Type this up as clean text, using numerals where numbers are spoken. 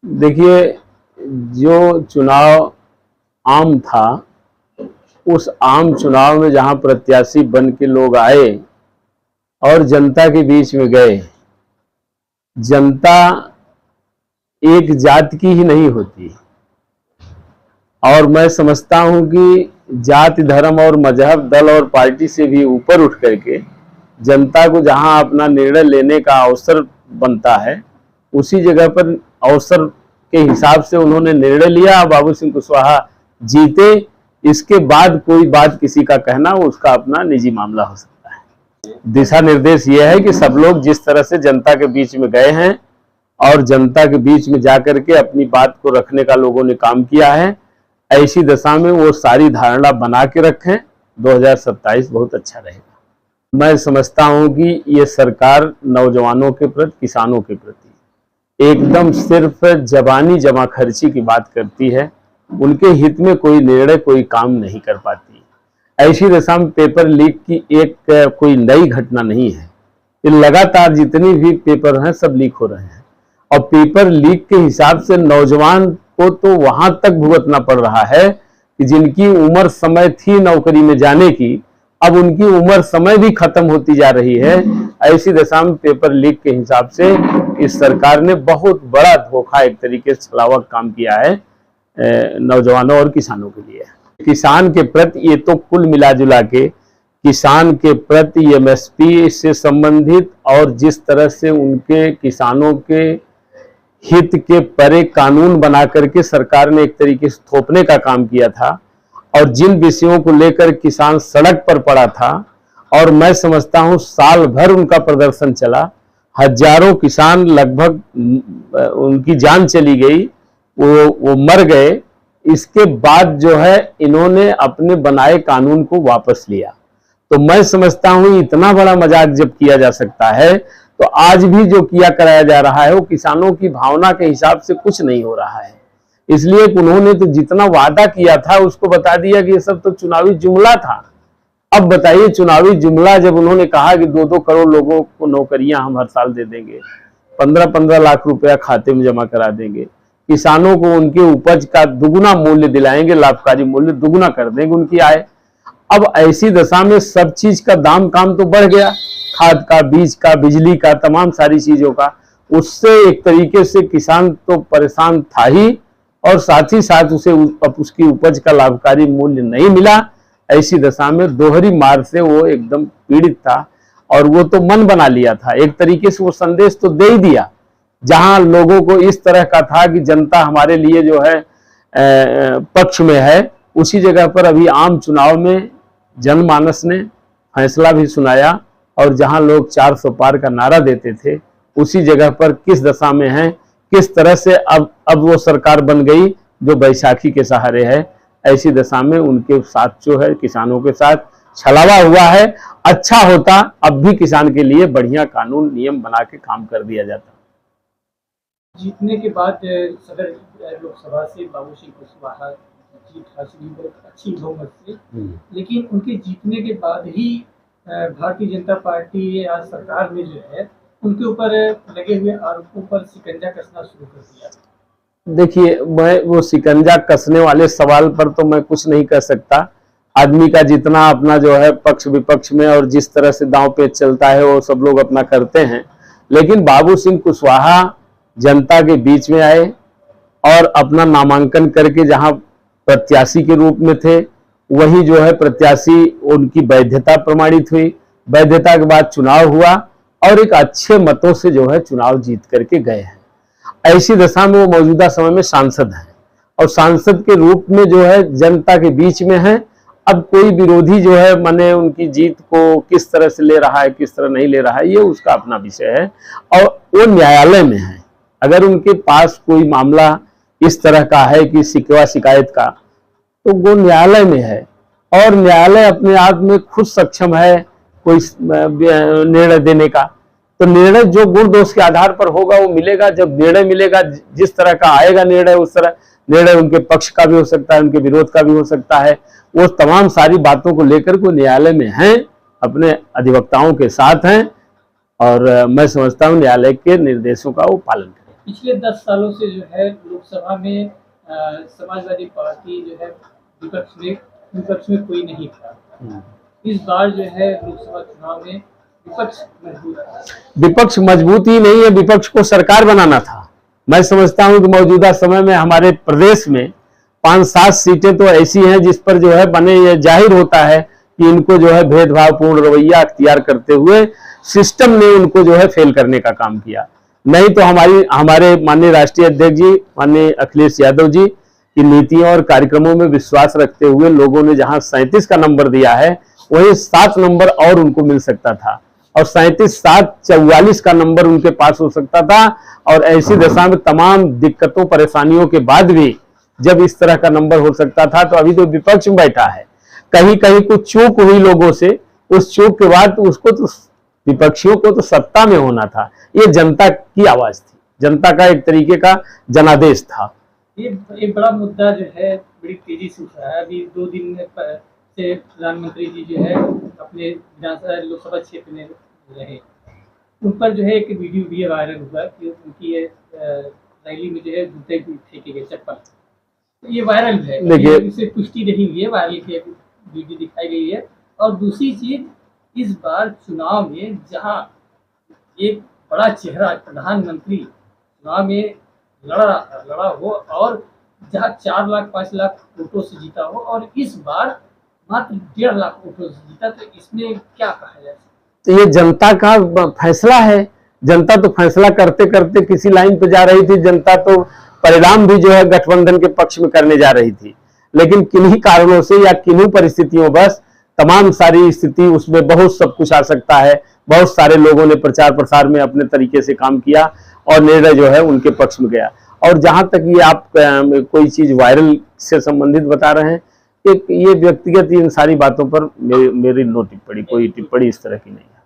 देखिए, जो चुनाव आम था, उस आम चुनाव में जहां प्रत्याशी बन के लोग आए और जनता के बीच में गए, जनता एक जात की ही नहीं होती। और मैं समझता हूं कि जाति, धर्म और मजहब, दल और पार्टी से भी ऊपर उठ करके जनता को जहां अपना निर्णय लेने का अवसर बनता है, उसी जगह पर अवसर के हिसाब से उन्होंने निर्णय लिया। बाबू सिंह कुशवाहा जीते। इसके बाद कोई बात किसी का कहना उसका अपना निजी मामला हो सकता है। दिशा निर्देश यह है कि सब लोग जिस तरह से जनता के बीच में गए हैं और जनता के बीच में जाकर के अपनी बात को रखने का लोगों ने काम किया है, ऐसी दशा में वो सारी धारणा बना के रखें। 2027 बहुत अच्छा रहेगा। मैं समझता हूं कि ये सरकार नौजवानों के प्रति, किसानों के प्रति एकदम सिर्फ जबानी जमा खर्ची की बात करती है। उनके हित में कोई निर्णय, कोई काम नहीं कर पाती। ऐसी दशा में पेपर लीक की एक कोई नई घटना नहीं है। ये लगातार जितनी भी पेपर हैं सब लीक हो रहे हैं, और पेपर लीक के हिसाब से नौजवान को तो वहां तक भुगतना पड़ रहा है कि जिनकी उम्र समय थी नौकरी में जाने की, अब उनकी उम्र समय भी खत्म होती जा रही है। ऐसी दशा में पेपर लीक के हिसाब से इस सरकार ने बहुत बड़ा धोखा, एक तरीके से छलावक काम किया है नौजवानों और किसानों के लिए। किसान के प्रति ये तो कुल मिला जुला के किसान के प्रति एमएसपी से संबंधित और जिस तरह से उनके किसानों के हित के परे कानून बना करके सरकार ने एक तरीके से थोपने का काम किया था, और जिन विषयों को लेकर किसान सड़क पर पड़ा था, और मैं समझता हूं साल भर उनका प्रदर्शन चला, हजारों किसान लगभग उनकी जान चली गई, वो मर गए। इसके बाद जो है इन्होंने अपने बनाए कानून को वापस लिया। तो मैं समझता हूं इतना बड़ा मजाक जब किया जा सकता है, तो आज भी जो किया कराया जा रहा है वो किसानों की भावना के हिसाब से कुछ नहीं हो रहा है। इसलिए उन्होंने तो जितना वादा किया था उसको बता दिया कि ये सब तो चुनावी जुमला था। अब बताइए, चुनावी जुमला जब उन्होंने कहा कि 2-2 करोड़ लोगों को नौकरियां हम हर साल दे देंगे, 15-15 लाख रुपया खाते में जमा करा देंगे, किसानों को उनके उपज का दुगुना मूल्य दिलाएंगे, लाभकारी मूल्य दुगुना कर देंगे उनकी आय। अब ऐसी दशा में सब चीज का दाम काम तो बढ़ गया, खाद का, बीज का, बिजली का, तमाम सारी चीजों का। उससे एक तरीके से किसान तो परेशान था ही, और साथ ही साथ उसे उसकी उपज का लाभकारी मूल्य नहीं मिला। ऐसी दशा में दोहरी मार से वो एकदम पीड़ित था, और वो तो मन बना लिया था। एक तरीके से वो संदेश तो दे ही दिया, जहां लोगों को इस तरह का था कि जनता हमारे लिए जो है पक्ष में है, उसी जगह पर अभी आम चुनाव में जनमानस ने फैसला भी सुनाया, और जहां लोग 400 पार का नारा देते थे, उसी जगह पर किस दशा में है, किस तरह से अब वो सरकार बन गई जो बैसाखी के सहारे है। ऐसी दशा में उनके साथ जो है किसानों के साथ छलावा हुआ है। अच्छा होता अब भी किसान के लिए बढ़िया कानून नियम बना के काम कर दिया जाता। जीतने के बाद सदर लोकसभा से बाबू सिंह कुशवाहा जीत हासिल बहुत अच्छी बहुमत से, लेकिन उनके जीतने के बाद ही भारतीय जनता पार्टी या सरकार ने जो है उनके ऊपर लगे हुए आरोपों पर शिकंजा कसना शुरू कर दिया। देखिए, मैं वो शिकंजा कसने वाले सवाल पर तो मैं कुछ नहीं कर सकता। आदमी का जितना अपना जो है पक्ष विपक्ष में और जिस तरह से दांव पेच चलता है वो सब लोग अपना करते हैं, लेकिन बाबू सिंह कुशवाहा जनता के बीच में आए और अपना नामांकन करके जहां प्रत्याशी के रूप में थे, वही जो है प्रत्याशी उनकी वैधता प्रमाणित हुई। वैधता के बाद चुनाव हुआ और एक अच्छे मतों से जो है चुनाव जीत करके गए हैं। ऐसी दशा में वो मौजूदा समय में सांसद हैं, और सांसद के रूप में जो है जनता के बीच में है। अब कोई विरोधी जो है माने उनकी जीत को किस तरह से ले रहा है, किस तरह नहीं ले रहा है, ये उसका अपना विषय है, और वो न्यायालय में है। अगर उनके पास कोई मामला इस तरह का है कि शिकवा शिकायत का, तो वो न्यायालय में है, और न्यायालय अपने आप में खुद सक्षम है कोई निर्णय देने का। तो निर्णय जो गुण दोष के आधार पर होगा वो मिलेगा। जब निर्णय मिलेगा, जिस तरह का आएगा निर्णय, उस तरह निर्णय उनके पक्ष का भी हो सकता है, उनके विरोध का भी हो सकता है। वो तमाम सारी बातों को लेकर को न्यायालय में हैं, अपने अधिवक्ताओं के साथ हैं, और मैं समझता हूं न्यायालय के निर्देशों का वो पालन करें। पिछले 10 सालों से जो है लोकसभा में समाजवादी पार्टी जो है विपक्ष में कोई नहीं था। इस बार जो है लोकसभा चुनाव में विपक्ष मजबूत है। विपक्ष मजबूत ही नहीं है, विपक्ष को सरकार बनाना था। मैं समझता हूं कि मौजूदा समय में हमारे प्रदेश में 5-7 सीटें तो ऐसी हैं जिस पर जो है बने ये जाहिर होता है कि इनको जो है भेदभावपूर्ण रवैया अख्तियार करते हुए सिस्टम ने उनको जो है फेल करने का काम किया। नहीं तो हमारे माननीय राष्ट्रीय अध्यक्ष जी माननीय अखिलेश यादव जी की नीतियों और कार्यक्रमों में विश्वास रखते हुए लोगों ने जहां 37 का नंबर दिया है वही 7 नंबर और उनको मिल सकता था, और 37-7 44 का नंबर उनके पास हो सकता था। और ऐसी दशा में तमाम दिक्कतों परेशानियों के बाद भी जब इस तरह का नंबर हो सकता था, तो अभी तो विपक्ष में बैठा है। कहीं कहीं कुछ चूक हुई लोगों से, उस चूक के बाद उसको तो विपक्षियों को तो सत्ता में होना था। ये जनता की आवाज थी, जनता का एक तरीके का जनादेश था। ये एक बड़ा मुद्दा जो है बड़ी तेजी से उठ रहा है। अभी 2 दिन से प्रधानमंत्री जी जो है अपने लोकसभा क्षेत्र में रहे, उन पर जो है एक वीडियो भी वायरल हुआ कि उनकी रैली में जो है जूते फेंके गए, चप्पल। तो ये वायरल है, देखिए इससे पुष्टि नहीं हुई है, वायरल की वीडियो दिखाई गई है। और दूसरी चीज, इस बार चुनाव में जहां एक बड़ा चेहरा प्रधानमंत्री चुनाव में लड़ा हो और जहां 4 लाख 5 लाख वोटों से जीता हो, और इस बार मात्र 1.5 लाख वोटों से जीता, तो इसमें क्या कहा जाए? तो ये जनता का फैसला है। जनता तो फैसला करते करते किसी लाइन पे जा रही थी। जनता तो परिणाम भी जो है गठबंधन के पक्ष में करने जा रही थी, लेकिन किन्हीं कारणों से या किन्हीं परिस्थितियों बस तमाम सारी स्थिति उसमें बहुत सब कुछ आ सकता है। बहुत सारे लोगों ने प्रचार प्रसार में अपने तरीके से काम किया और निर्णय जो है उनके पक्ष में गया। और जहां तक ये आप कोई चीज वायरल से संबंधित बता रहे हैं, एक ये व्यक्तिगत इन सारी बातों पर मेरी नो टिप्पणी, कोई टिप्पणी इस तरह की नहीं है।